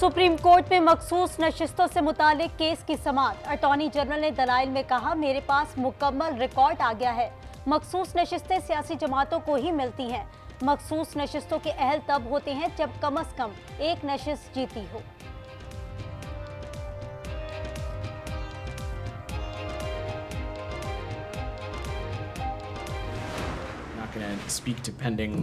Supreme court में मखसूस नशिस्तों से मुतालिक केस की समाअत। अटॉर्नी जनरल ने दलाइल में कहा, मेरे पास मुकम्मल रिकॉर्ड आ गया है। मखसूस नशिस्तें सियासी जमातों को ही मिलती हैं। मखसूस नशिस्तों के अहल तब होते हैं जब कम अज कम एक नशिस्त जीती हो। going to speak to pending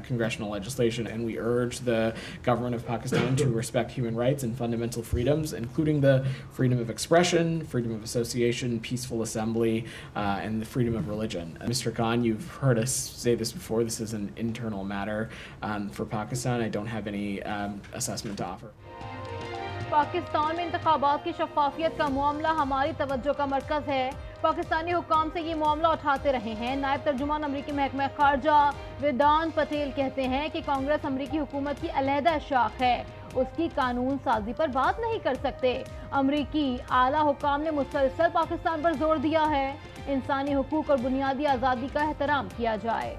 congressional legislation, and we urge the government of Pakistan to respect human rights and fundamental freedoms, including the freedom of expression, freedom of association, peaceful assembly, and the freedom of religion. Mr. Khan, you've heard us say this before. This is an internal matter for Pakistan. I don't have any assessment to offer. Pakistan में इंतखाबात की शफाफियत का मामला हमारी तवज्जो का मरकज है। पाकिस्तानी हुक्काम से ये मामला उठाते रहे हैं। नायब तर्जुमान अमरीकी महकमा खारजा वेदांत पटेल कहते हैं कि कांग्रेस अमरीकी हुकूमत की अलहदा शाख है, उसकी कानून साजी पर बात नहीं कर सकते। अमरीकी आला हुक्काम ने मुसलसल पाकिस्तान पर जोर दिया है, इंसानी हुकूक और बुनियादी आज़ादी का एहतराम किया जाए।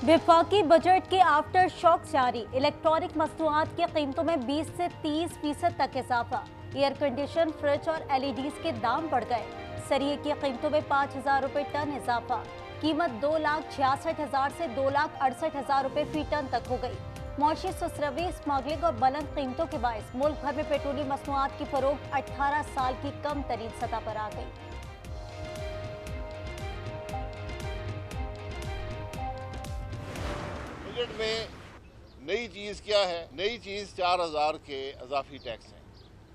वफाकी बजट के आफ्टर शॉक जारी। इलेक्ट्रॉनिक मसनूआत की कीमतों में 20 से 30% तक इजाफा। एयर कंडीशन, फ्रिज और एलईडीज के दाम बढ़ गए। सरिये की कीमतों में 5,000 रुपये टन इजाफा। कीमत 2,66,000 से 2,68,000 रुपये फी टन तक हो गई। मौशी सुसरवी, स्मगलिंग और बुलंद कीमतों के बायस मुल्क भर में पेट्रोलियम मसनूआत की फरोख्त 18 साल की कम तरीन सतह पर आ गई। बजट में नई चीज़ क्या है? नई चीज़ 4,000 के इजाफी टैक्स हैं,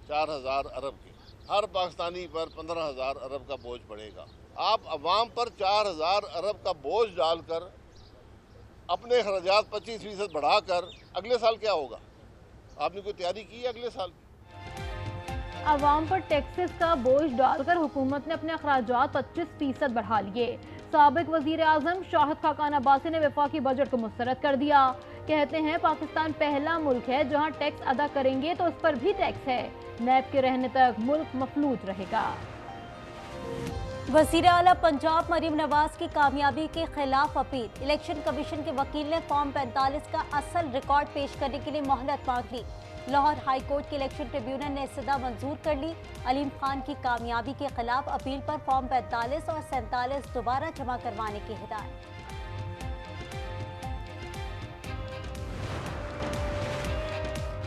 4,000 अरब के। हर पाकिस्तानी पर 15,000 अरब का बोझ पड़ेगा। आप अवाम पर 4,000 अरब का बोझ डालकर अपने खर्चात 25% बढ़ाकर अगले साल क्या होगा? आपने कोई तैयारी की है अगले साल की? अवाम पर टैक्सेस का बोझ डालकर हुकूमत ने अपने अखराजात 25% बढ़ा लिए। साबिक वजीर आजम शाहिद खाकान अब्बासी ने वफाकी बजट को मुस्तरद कर दिया। कहते हैं पाकिस्तान पहला मुल्क है जहां टैक्स अदा करेंगे तो उस पर भी टैक्स है। नैब के रहने तक मुल्क मफलूज रहेगा। वजीर आला पंजाब मरीम नवाज की कामयाबी के खिलाफ अपील। इलेक्शन कमीशन के वकील ने फॉर्म 45 का असल रिकॉर्ड पेश करने के लिए मोहलत मांग ली। लाहौर हाई कोर्ट के इलेक्शन ट्रिब्यूनल ने इस्तदा मंजूर कर ली। अलीम खान की कामयाबी के खिलाफ अपील पर फॉर्म 45 और 47 दोबारा जमा करवाने की हिदायत।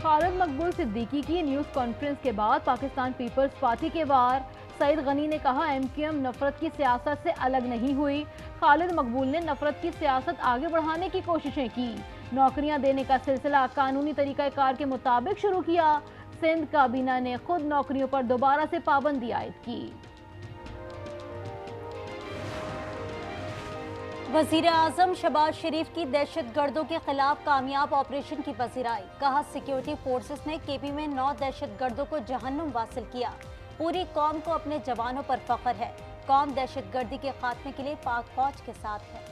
खालिद मकबूल सिद्दीकी की न्यूज़ कॉन्फ्रेंस के बाद पाकिस्तान पीपल्स पार्टी के वार सईद गनी ने कहा, एमक्यूएम नफरत की सियासत से अलग नहीं हुई। खालिद मकबूल ने नफरत की सियासत आगे बढ़ाने की कोशिशें की। नौकरियां देने का सिलसिला कानूनी तरीक़ाकार के मुताबिक शुरू किया। सिंध काबीना ने खुद नौकरियों पर दोबारा से पाबंदी आयद की। वजीर आजम शहबाज शरीफ की दहशत गर्दों के खिलाफ कामयाब ऑपरेशन की पजीराई। कहा, सिक्योरिटी फोर्सेस ने केपी में 9 दहशत गर्दों को जहन्नुम वासिल किया। पूरी कौम को अपने जवानों पर फख्र है। कौम दहशत गर्दी के खात्मे के लिए पाक फौज के साथ है।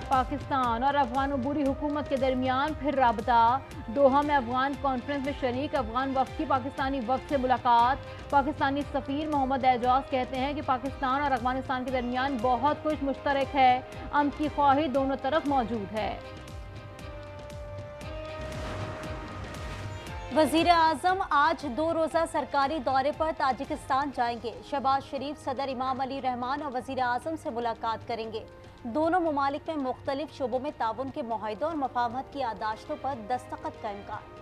पाकिस्तान और अफगान अबूरी हुकूमत के दरमियान फिर राबता। दोहा में अफगान कॉन्फ्रेंस में शरीक अफगान वफ्द की पाकिस्तानी वफ्द से मुलाकात। पाकिस्तानी सफीर मोहम्मद एजाज कहते हैं कि पाकिस्तान और अफगानिस्तान के दरमियान बहुत कुछ मुश्तरक है। अमन की ख्वाहिश दोनों तरफ मौजूद है। वजीर आजम आज 2 रोज़ा सरकारी दौरे पर ताजिकिस्तान जाएंगे। शहबाज शरीफ, सदर इमाम अली रहमान और वजीर आजम से मुलाकात करेंगे। दोनों ममालिक में मुख्तलिफ शोबों में ताउन के मुआहिदों और मफाहमत की यादाश्तों पर दस्तखत का इम्कान।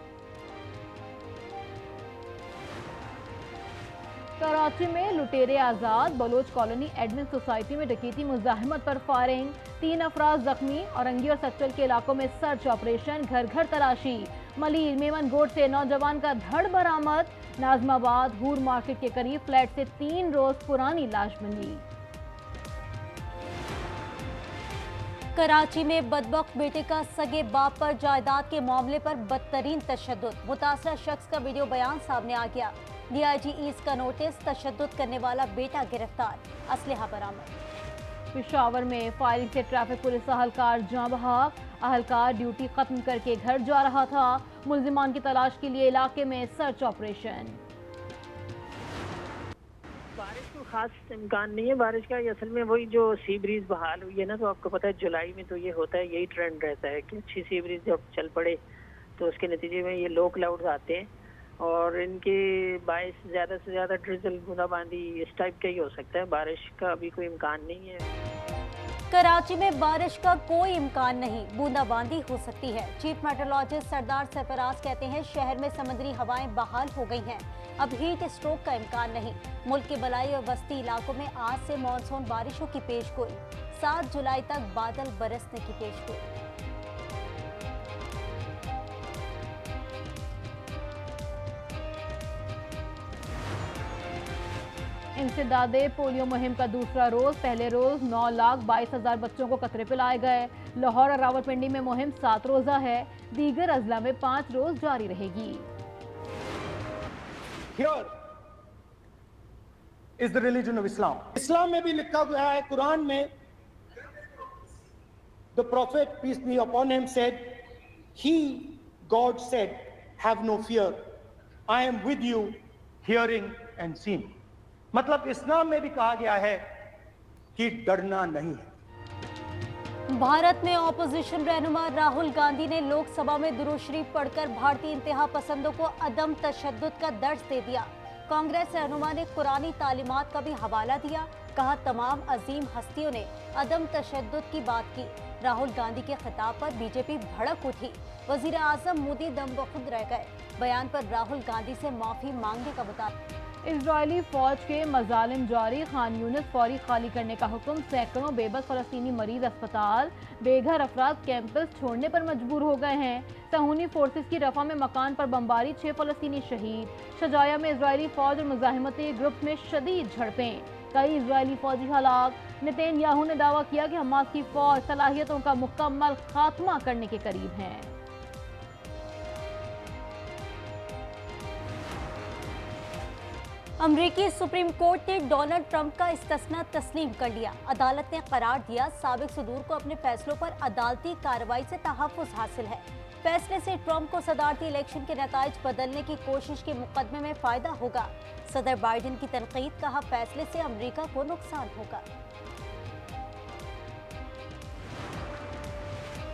कराची में लुटेरे आज़ाद। बलोच कॉलोनी एडमिन सोसाइटी में डकैती मुजाहिमत पर फायरिंग। 3 अफराद जख्मी। औरंगी और सच्चल के इलाकों में सर्च ऑपरेशन, घर घर तलाशी। मलीर मेमन गोट से नौजवान का धड़ बरामद। नाजमाबाद हूर मार्केट के करीब फ्लैट से 3 रोज पुरानी लाश मिली। कराची में बदबख्त बेटे का सगे बाप पर जायदाद के मामले पर बदतरीन तशद्दुद। मुतासरा शख्स का वीडियो बयान सामने आ गया। डीआईजी ईस्ट का नोटिस, तशद्दुद करने वाला बेटा गिरफ्तार, असलहा बरामद। पेशावर में फायरिंग से ट्रैफिक पुलिस अहलकार जाँ बहक। अहलकार ड्यूटी खत्म करके घर जा रहा था। मुल्जिमान की तलाश के लिए इलाके में सर्च ऑपरेशन। खास इम्कान नहीं है बारिश का। ये असल में वही जो सी ब्रीज बहाल हुई है ना, तो आपको पता है जुलाई में तो ये होता है, यही ट्रेंड रहता है कि अच्छी सी ब्रीज जब चल पड़े तो उसके नतीजे में ये लो क्लाउड्स आते हैं और इनके बायस ज़्यादा से ज़्यादा ड्रिजल बूंदाबांदी इस टाइप का ही हो सकता है। बारिश का अभी कोई इम्कान नहीं है। कराची में बारिश का कोई इम्कान नहीं, बूंदाबांदी हो सकती है। चीफ मेट्रोलॉजिस्ट सरदार सरफराज कहते हैं शहर में समुद्री हवाएं बहाल हो गई हैं, अब हीट स्ट्रोक का इम्कान नहीं। मुल्क के बलाई और बस्ती इलाकों में आज से मानसून बारिशों की पेशगोई, 7 जुलाई तक बादल बरसने की पेशगोई। इंसदादे पोलियो मुहिम का दूसरा रोज, पहले रोज 9,22,000 बच्चों को कतरे पिलाए गए। लाहौर और रावलपिंडी में मुहिम 7 रोजा है, दीगर अजला में 5 रोज जारी रहेगी। Here is the religion of Islam. इस्लाम में भी लिखा गया है, कुरान में, the prophet peace be upon him said, he, God said, have no fear, I am with you, hearing and seeing. मतलब इस्लाम में भी कहा गया है कि डरना नहीं है। भारत में ऑपोजिशन रहनुमा राहुल गांधी ने लोकसभा में दुरूद शरीफ पढ़कर भारतीय इंतहा पसंदों को अदम तशद्दुद का दर्ज दे दिया। कांग्रेस रहनुमा ने कुरानी तालीमात का भी हवाला दिया, कहा तमाम अजीम हस्तियों ने अदम तशद्दुद की बात की। राहुल गांधी के खिताब पर बीजेपी भड़क उठी, वजीर आजम मोदी दम बखुद रह गए। बयान पर राहुल गांधी से माफी मांगने का बताया। इजरायली फौज के मजालिम जारी, खान यूनिस फौरी खाली करने का हुक्म। सैकड़ों बेबस फलस्तीनी मरीज अस्पताल, बेघर अफराद कैंपस छोड़ने पर मजबूर हो गए हैं। सहूनी फोर्सेस की रफा में मकान पर बमबारी, 6 फलस्तीनी शहीद। शजाया में इजरायली फौज और मुजाहिमती ग्रुप में शदीद झड़पें, कई इजरायली फौजी हलाक। नेतन्याहू ने दावा किया कि हमास की फौज सलाहियतों का मुकम्मल खात्मा करने के करीब है। अमरीकी सुप्रीम कोर्ट ने डोनाल्ड ट्रंप का इस्तिस्ना तस्लीम कर लिया। अदालत ने करार दिया साबिक सदूर को अपने फैसलों पर अदालती कार्रवाई से तहफ़्फ़ुज़ हासिल है। फैसले से ट्रंप को सदारती इलेक्शन के नताइज बदलने की कोशिश के मुकदमे में फ़ायदा होगा। सदर बाइडेन की तनकीद, कहा फैसले से अमरीका को नुकसान होगा।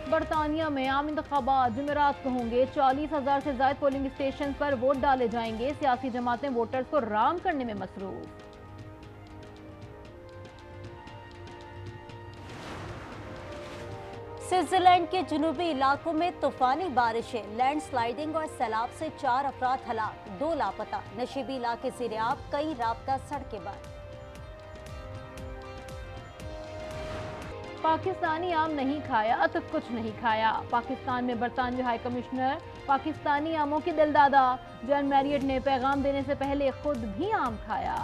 बरतानिया में आम इंतखाबात जुमेरात को होंगे। 40,000 से ज्यादा पोलिंग स्टेशन पर वोट डाले जाएंगे। सियासी जमातें वोटर्स को राम करने में मसरूफ। स्विट्जरलैंड के जनूबी इलाकों में तूफानी बारिशें, लैंडस्लाइडिंग और सैलाब से 4 अफराद हलाक, 2 लापता। नशीबी इलाके ज़ेर-ए-आब, कई राब्ता सड़कें बंद। पाकिस्तानी आम नहीं खाया तो कुछ नहीं खाया। पाकिस्तान में बरतानवी हाई कमिश्नर पाकिस्तानी आमों की दिलदादा जॉन मैरियट ने पैगाम देने से पहले खुद भी आम खाया।